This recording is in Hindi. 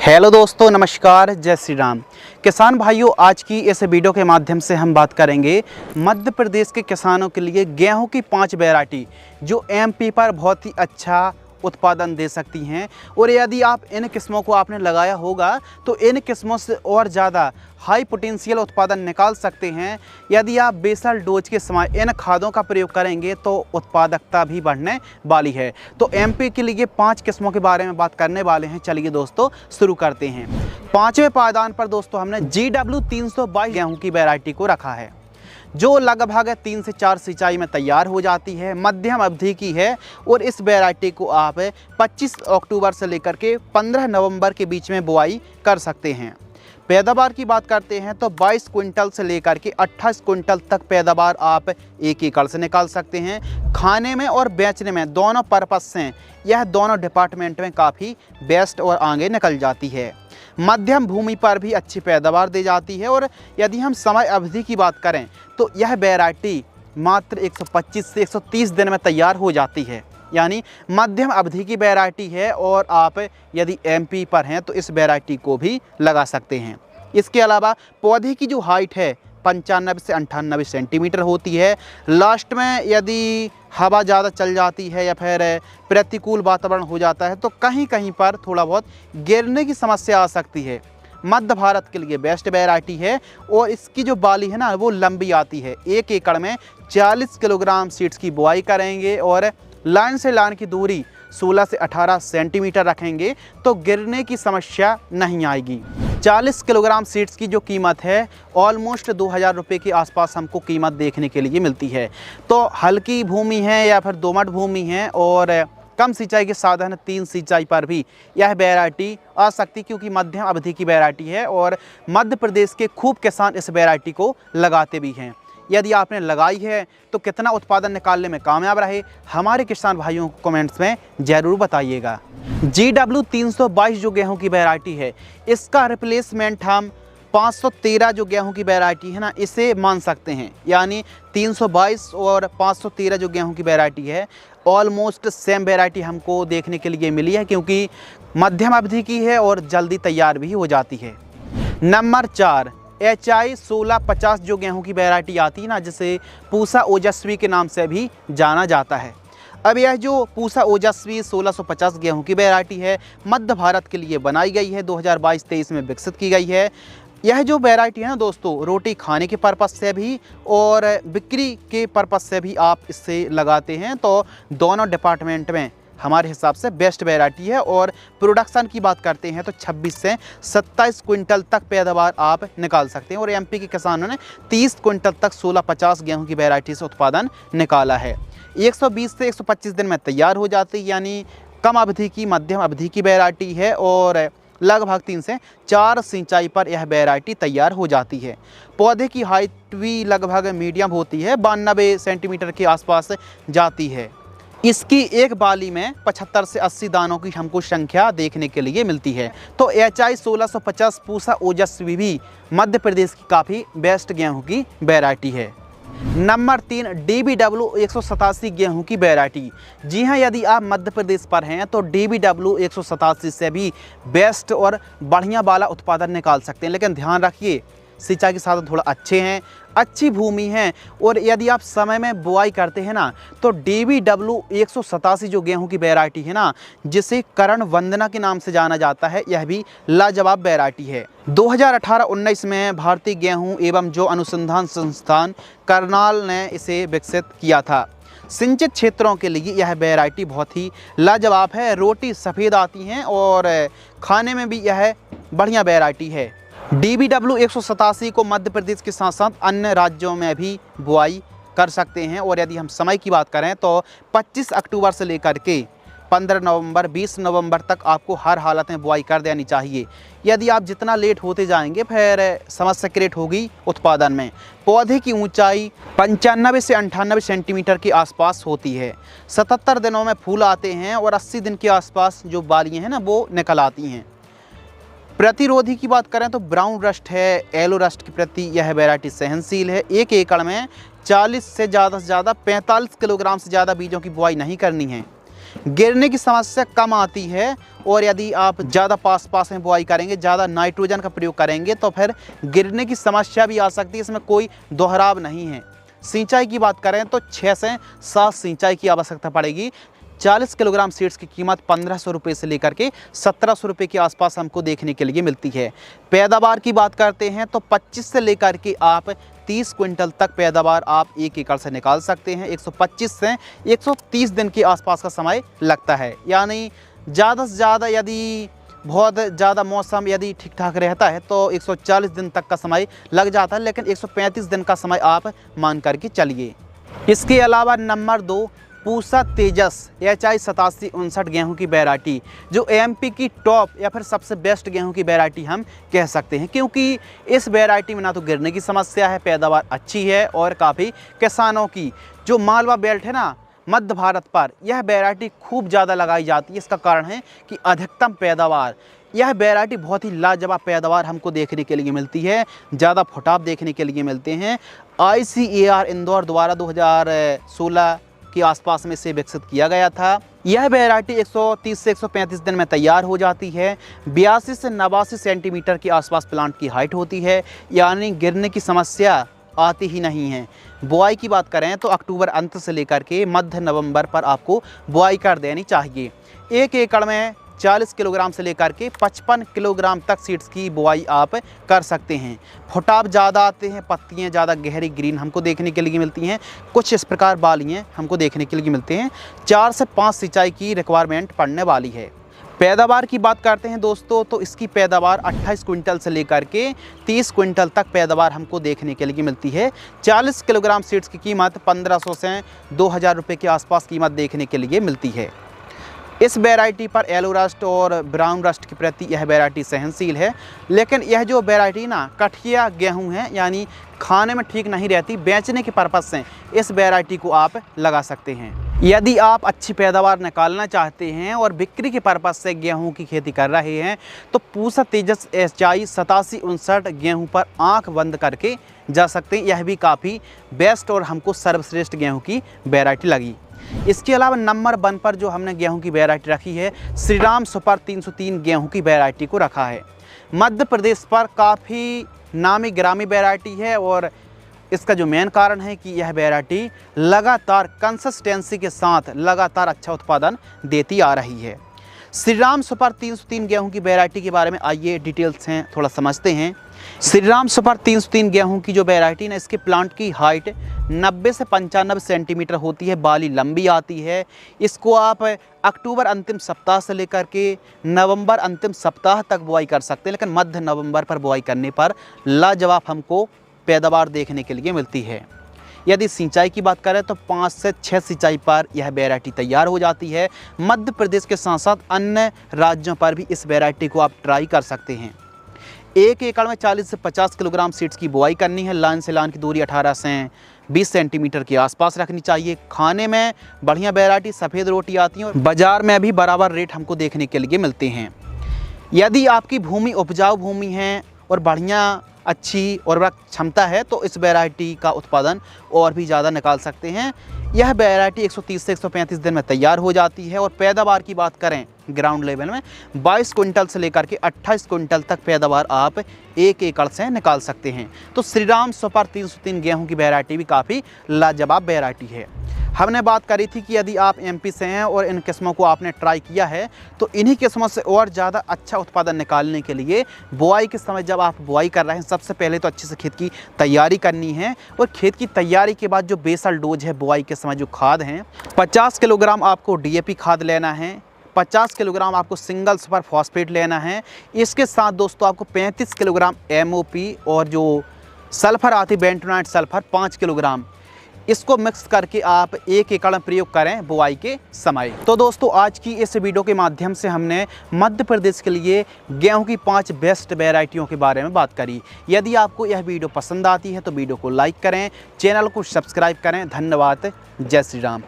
हेलो दोस्तों, नमस्कार, जय श्री राम। किसान भाइयों, आज की इस वीडियो के माध्यम से हम बात करेंगे मध्य प्रदेश के किसानों के लिए गेहूं की 5 वैरायटी जो एमपी पर बहुत ही अच्छा उत्पादन दे सकती हैं। और यदि आप इन किस्मों को आपने लगाया होगा तो इन किस्मों से और ज़्यादा हाई पोटेंशियल उत्पादन निकाल सकते हैं। यदि आप बेसल डोज के समय इन खादों का प्रयोग करेंगे तो उत्पादकता भी बढ़ने वाली है। तो एमपी के लिए 5 किस्मों के बारे में बात करने वाले हैं। चलिए दोस्तों, शुरू करते हैं। 5वें पायदान पर दोस्तों हमने GW 322 गेहूं की वैरायटी को रखा है, जो लगभग 3 से 4 सिंचाई में तैयार हो जाती है, मध्यम अवधि की है। और इस वैरायटी को आप 25 अक्टूबर से लेकर के 15 नवंबर के बीच में बुआई कर सकते हैं। पैदावार की बात करते हैं तो 22 क्विंटल से लेकर के 28 क्विंटल तक पैदावार आप 1 एकड़ से निकाल सकते हैं। खाने में और बेचने में दोनों पर्पस से यह दोनों डिपार्टमेंट में काफ़ी बेस्ट और आगे निकल जाती है। मध्यम भूमि पर भी अच्छी पैदावार दी जाती है। और यदि हम समय अवधि की बात करें तो यह वैरायटी मात्र 125 से 130 दिन में तैयार हो जाती है, यानी मध्यम अवधि की वैरायटी है। और आप यदि एमपी पर हैं तो इस वैरायटी को भी लगा सकते हैं। इसके अलावा पौधे की जो हाइट है 95 से 98 सेंटीमीटर होती है। लास्ट में यदि हवा ज़्यादा चल जाती है या फिर प्रतिकूल वातावरण हो जाता है तो कहीं कहीं पर थोड़ा बहुत गिरने की समस्या आ सकती है। मध्य भारत के लिए बेस्ट वैरायटी है। और इसकी जो बाली है ना, वो लंबी आती है। 1 एकड़ में 40 किलोग्राम सीड्स की बुआई करेंगे और लाइन से लाइन की दूरी 16 से 18 सेंटीमीटर रखेंगे तो गिरने की समस्या नहीं आएगी। 40 किलोग्राम सीड्स की जो कीमत है ऑलमोस्ट 2000 रुपये के आसपास हमको कीमत देखने के लिए मिलती है। तो हल्की भूमि है या फिर दोमट भूमि है और कम सिंचाई के साधन 3 सिंचाई पर भी यह वैरायटी आ सकती, क्योंकि मध्यम अवधि की वैरायटी है और मध्य प्रदेश के खूब किसान इस वैरायटी को लगाते भी हैं। यदि आपने लगाई है तो कितना उत्पादन निकालने में कामयाब रहे, हमारे किसान भाइयों को कमेंट्स में ज़रूर बताइएगा। GW 322 जो गेहूं की वैरायटी है, इसका रिप्लेसमेंट हम 513 जो गेहूं की वैरायटी है ना, इसे मान सकते हैं। यानी 322 और 513 जो गेहूं की वैरायटी है ऑलमोस्ट सेम वैरायटी हमको देखने के लिए मिली है, क्योंकि मध्यम अवधि की है और जल्दी तैयार भी हो जाती है। नंबर 4 HI 1650 जो गेहूं की वैरायटी आती है ना, जिसे पूसा ओजस्वी के नाम से भी जाना जाता है। अब यह जो पूसा ओजस्वी 1650 गेहूं की वैरायटी है मध्य भारत के लिए बनाई गई है, 2022-23 में विकसित की गई है। यह जो वैरायटी है ना दोस्तों, रोटी खाने के पर्पस से भी और बिक्री के पर्पस से भी आप इससे लगाते हैं तो दोनों डिपार्टमेंट में हमारे हिसाब से बेस्ट वैरायटी है। और प्रोडक्शन की बात करते हैं तो 26 से 27 क्विंटल तक पैदावार आप निकाल सकते हैं। और एमपी के किसानों ने 30 क्विंटल तक 1650 गेहूं की वैरायटी से उत्पादन निकाला है। 120 से 125 दिन में तैयार हो जाती है, यानी कम अवधि की मध्यम अवधि की वैरायटी है। और लगभग 3 से 4 सिंचाई पर यह वैरायटी तैयार हो जाती है। पौधे की हाइट भी लगभग मीडियम होती है, 92 सेंटीमीटर के आसपास जाती है। इसकी एक बाली में 75 से 80 दानों की हमको संख्या देखने के लिए मिलती है। तो HI 1650 पूसा ओजस्वी भी मध्य प्रदेश की काफ़ी बेस्ट गेहूं की वैरायटी है। नंबर 3 DBW 187 गेहूं की वैरायटी। जी हाँ, यदि आप मध्य प्रदेश पर हैं तो DBW 187 से भी बेस्ट और बढ़िया वाला उत्पादन निकाल सकते हैं। लेकिन ध्यान रखिए, सिंचाई के साधन थोड़ा अच्छे हैं, अच्छी भूमि है। और यदि आप समय में बुआई करते हैं ना तो DBW 187 जो गेहूं की वैरायटी है ना, जिसे करण वंदना के नाम से जाना जाता है, यह भी लाजवाब वैरायटी है। 2018-19 में भारतीय गेहूं एवं जो अनुसंधान संस्थान करनाल ने इसे विकसित किया था। सिंचित क्षेत्रों के लिए यह वैरायटी बहुत ही लाजवाब है। रोटी सफ़ेद आती हैं और खाने में भी यह बढ़िया वैरायटी है। DBW 187 को मध्य प्रदेश के साथ साथ अन्य राज्यों में भी बुआई कर सकते हैं। और यदि हम समय की बात करें तो 25 अक्टूबर से लेकर के 15 नवंबर 20 नवंबर तक आपको हर हालत में बुआई कर देनी चाहिए। यदि आप जितना लेट होते जाएंगे फिर समस्या क्रिएट होगी उत्पादन में। पौधे की ऊंचाई 95 से 98 सेंटीमीटर के आसपास होती है। 77 दिनों में फूल आते हैं और 80 दिन के आसपास जो बालियाँ हैं ना, वो निकल आती हैं। प्रतिरोधी की बात करें तो ब्राउन रस्ट है, येलो रस्ट के प्रति यह वैरायटी सहनशील है। 1 एकड़ में 40 से ज़्यादा 45 किलोग्राम से ज़्यादा बीजों की बुआई नहीं करनी है। गिरने की समस्या कम आती है। और यदि आप ज़्यादा पास में बुआई करेंगे, ज़्यादा नाइट्रोजन का प्रयोग करेंगे तो फिर गिरने की समस्या भी आ सकती है। इसमें कोई दोहराव नहीं है। सिंचाई की बात करें तो 6 से 7 सिंचाई की आवश्यकता पड़ेगी। 40 किलोग्राम सीड्स की कीमत 1500 रुपये से लेकर के 1700 रुपये के आसपास हमको देखने के लिए मिलती है। पैदावार की बात करते हैं तो 25 से लेकर के आप 30 क्विंटल तक पैदावार आप 1 एकड़ से निकाल सकते हैं। 125 से 130 दिन के आसपास का समय लगता है। यानी ज़्यादा से ज़्यादा यदि बहुत ज़्यादा मौसम यदि ठीक ठाक रहता है तो 140 दिन तक का समय लग जाता है, लेकिन 135 दिन का समय आप मान करके चलिए। इसके अलावा नंबर 2 पूसा तेजस HI 8759 गेहूं की वैरायटी, जो MP की टॉप या फिर सबसे बेस्ट गेहूं की वैरायटी हम कह सकते हैं, क्योंकि इस वैरायटी में ना तो गिरने की समस्या है, पैदावार अच्छी है और काफ़ी किसानों की जो मालवा बेल्ट है ना मध्य भारत पर, यह वैरायटी खूब ज़्यादा लगाई जाती है। इसका कारण है कि अधिकतम पैदावार, यह वैरायटी बहुत ही लाजवाब पैदावार हमको देखने के लिए मिलती है, ज़्यादा फुटाव देखने के लिए मिलते हैं। ICAR इंदौर द्वारा 2016 के आसपास में इसे विकसित किया गया था। यह वैरायटी 130 से 135 दिन में तैयार हो जाती है। 82 से 89 सेंटीमीटर के आसपास प्लांट की हाइट होती है, यानी गिरने की समस्या आती ही नहीं है। बुआई की बात करें तो अक्टूबर अंत से लेकर के मध्य नवंबर पर आपको बुआई कर देनी चाहिए। 1 एकड़ में 40 किलोग्राम से लेकर के 55 किलोग्राम तक सीड्स की बुआई आप कर सकते हैं। फुटाव ज़्यादा आते हैं, पत्तियाँ ज़्यादा गहरी ग्रीन हमको देखने के लिए मिलती हैं, कुछ इस प्रकार बालियाँ हमको देखने के लिए मिलते हैं। 4 से 5 सिंचाई की रिक्वायरमेंट पड़ने वाली है। पैदावार की बात करते हैं दोस्तों तो इसकी पैदावार 28 क्विंटल से लेकर के 30 क्विंटल तक पैदावार हमको देखने के लिए मिलती है। 40 किलोग्राम सीड्स की कीमत 1500 से 2000 रुपये के आसपास कीमत देखने के लिए मिलती है। इस वैरायटी पर येलो रस्ट और ब्राउन रस्ट के प्रति यह वैरायटी सहनशील है, लेकिन यह जो वैरायटी ना कठिया गेहूं है, यानी खाने में ठीक नहीं रहती। बेचने के पर्पज़ से इस वैरायटी को आप लगा सकते हैं। यदि आप अच्छी पैदावार निकालना चाहते हैं और बिक्री के पर्पज़ से गेहूं की खेती कर रहे हैं तो पूसा तेजस HI 8759 गेहूं पर आंख बंद करके जा सकते हैं। यह भी काफ़ी बेस्ट और हमको सर्वश्रेष्ठ गेहूं की वैरायटी लगी। इसके अलावा नंबर 1 पर जो हमने गेहूं की वैरायटी रखी है, श्रीराम सुपर 303 गेहूं की वैरायटी को रखा है। मध्य प्रदेश पर काफ़ी नामी गिरामी वैरायटी है और इसका जो मेन कारण है कि यह वैरायटी लगातार कंसिस्टेंसी के साथ लगातार अच्छा उत्पादन देती आ रही है। श्रीराम सुपर 303 गेहूं की वैरायटी के बारे में आइए डिटेल्स हैं थोड़ा समझते हैं। श्रीराम सुपर 303 गेहूं की जो वैरायटी ना, इसके प्लांट की हाइट 90 से 95 सेंटीमीटर होती है, बाली लंबी आती है। इसको आप अक्टूबर अंतिम सप्ताह से लेकर के नवंबर अंतिम सप्ताह तक बुआई कर सकते हैं, लेकिन मध्य नवंबर पर बुआई करने पर लाजवाब हमको पैदावार देखने के लिए मिलती है। यदि सिंचाई की बात करें तो 5 से 6 सिंचाई पर यह वैरायटी तैयार हो जाती है। मध्य प्रदेश के साथ साथ अन्य राज्यों पर भी इस वैरायटी को आप ट्राई कर सकते हैं। 1 एकड़ में 40 से 50 किलोग्राम सीड्स की बुआई करनी है। लाइन से लाइन की दूरी 18 से 20 सेंटीमीटर के आसपास रखनी चाहिए। खाने में बढ़िया वैरायटी सफ़ेद रोटी आती है और बाज़ार में भी बराबर रेट हमको देखने के लिए मिलते हैं। यदि आपकी भूमि उपजाऊ भूमि है और बढ़िया अच्छी और क्षमता है तो इस वैरायटी का उत्पादन और भी ज़्यादा निकाल सकते हैं। यह वैरायटी 130 से 135 दिन में तैयार हो जाती है और पैदावार की बात करें ग्राउंड लेवल में 22 क्विंटल से लेकर के 28 क्विंटल तक पैदावार आप 1 एकड़ से निकाल सकते हैं। तो श्रीराम सुपर 303 गेहूं की वैरायटी भी काफ़ी लाजवाब वैरायटी है। हमने बात करी थी कि यदि आप MP से हैं और इन किस्मों को आपने ट्राई किया है तो इन्हीं किस्मों से और ज़्यादा अच्छा उत्पादन निकालने के लिए बुआई के समय जब आप बुआई कर रहे हैं, सबसे पहले तो अच्छे से खेत की तैयारी करनी है। और खेत की तैयारी के बाद जो बेसल डोज है बुआई के समय जो खाद हैं, 50 किलोग्राम आपको DAP खाद लेना है, 50 किलोग्राम आपको सिंगल सुपर फॉस्फेट लेना है। इसके साथ दोस्तों आपको 35 किलोग्राम MOP और जो सल्फ़र आती बेंटोनाइट सल्फ़र 5 किलोग्राम, इसको मिक्स करके आप 1 एकड़ में प्रयोग करें बुआई के समय। तो दोस्तों आज की इस वीडियो के माध्यम से हमने मध्य प्रदेश के लिए गेहूं की 5 बेस्ट वैरायटियों के बारे में बात करी। यदि आपको यह वीडियो पसंद आती है तो वीडियो को लाइक करें, चैनल को सब्सक्राइब करें। धन्यवाद। जय श्री राम।